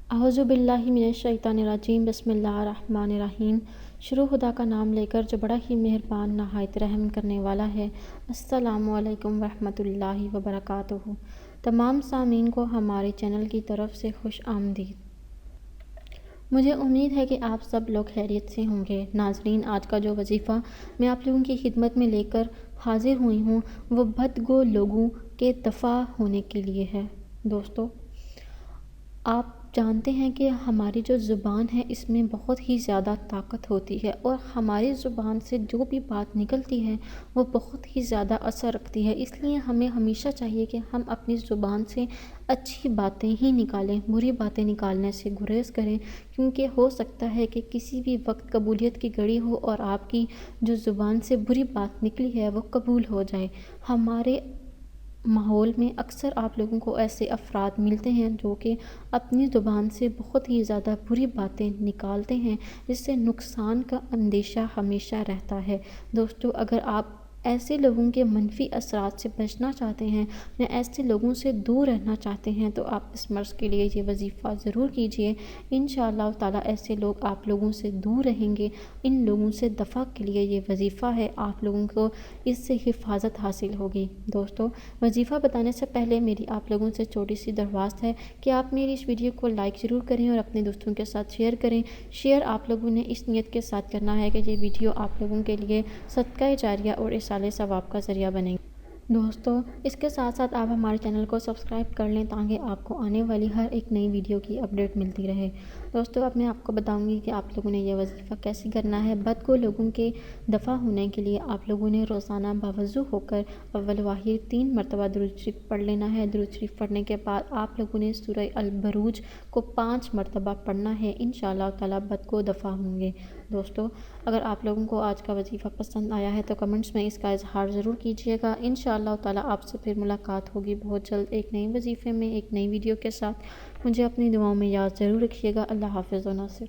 अऊज़ु बिल्लाहि मिनश्शैतानिर्रजीम बिस्मिल्लाहिर्रहमानिर्रहीम। शुरू खुदा का नाम लेकर जो बड़ा ही मेहरबान नहायत रहम करने वाला है। अस्सलामु अलैकुम वरहमतुल्लाहि वबरकातुहू। तमाम सामीन को हमारे चैनल की तरफ से खुश आमदीद। मुझे उम्मीद है कि आप सब लोग खैरियत से होंगे। नाज़रीन, आज का जो वजीफ़ा मैं आप लोगों की खिदमत में लेकर हाजिर हुई हूँ वो बदगो लोगों के दफ़ा होने के लिए है। दोस्तों, आप जानते हैं कि हमारी जो ज़ुबान है इसमें बहुत ही ज़्यादा ताकत होती है और हमारी ज़ुबान से जो भी बात निकलती है वो बहुत ही ज़्यादा असर रखती है। इसलिए हमें हमेशा चाहिए कि हम अपनी ज़ुबान से अच्छी बातें ही निकालें, बुरी बातें निकालने से गुरेज़ करें, क्योंकि हो सकता है कि किसी भी वक्त कबूलियत की घड़ी हो और आपकी जो ज़ुबान से बुरी बात निकली है वो कबूल हो जाए। हमारे माहौल में अक्सर आप लोगों को ऐसे अफराद मिलते हैं जो कि अपनी ज़ुबान से बहुत ही ज़्यादा बुरी बातें निकालते हैं, जिससे नुकसान का अंदेशा हमेशा रहता है। दोस्तों, अगर आप ऐसे लोगों के मनफी असरात से बचना चाहते हैं या ऐसे लोगों से दूर रहना चाहते हैं तो आप इस मर्ज़ के लिए ये वजीफ़ा ज़रूर कीजिए। इंशाअल्लाह ताला ऐसे लोग आप लोगों से दूर रहेंगे। इन लोगों से दफ़ा के लिए ये वजीफ़ा है, आप लोगों को इससे हिफाजत हासिल होगी। दोस्तों, वजीफ़ा बताने से पहले मेरी आप लोगों से छोटी सी दरख्वास्त है कि आप मेरी इस वीडियो को लाइक ज़रूर करें और अपने दोस्तों के साथ शेयर करें। शेयर आप लोगों ने इस नीयत के साथ करना है कि ये वीडियो आप लोगों के लिए सदका जारिया और इसाले सवाब का ज़रिया बनेगी। दोस्तों, इसके साथ साथ आप हमारे चैनल को सब्सक्राइब कर लें ताकि आपको आने वाली हर एक नई वीडियो की अपडेट मिलती रहे। दोस्तों, अब मैं आपको बताऊंगी कि आप लोगों ने यह वजीफ़ा कैसे करना है। बदगो लोगों के दफ़ा होने के लिए आप लोगों ने रोज़ाना बावज़ू होकर अव्वल वाहिर 3 मरतबा दुरूद शरीफ पढ़ लेना है। दुरूद शरीफ पढ़ने के बाद आप लोगों ने सूरह अल बरूज को 5 मरतबा पढ़ना है। इंशाअल्लाह ताला बदगो दफ़ा होंगे। दोस्तों, अगर आप लोगों को आज का वजीफ़ा पसंद आया है तो कमेंट्स में इसका इजहार ज़रूर कीजिएगा। इंशाअल्लाह ताला आपसे फिर मुलाकात होगी बहुत जल्द एक नए वजीफ़े में, एक नई वीडियो के साथ। मुझे अपनी दुआओं में याद ज़रूर रखिएगा। अल्लाह हाफ़िज़ व नासिर।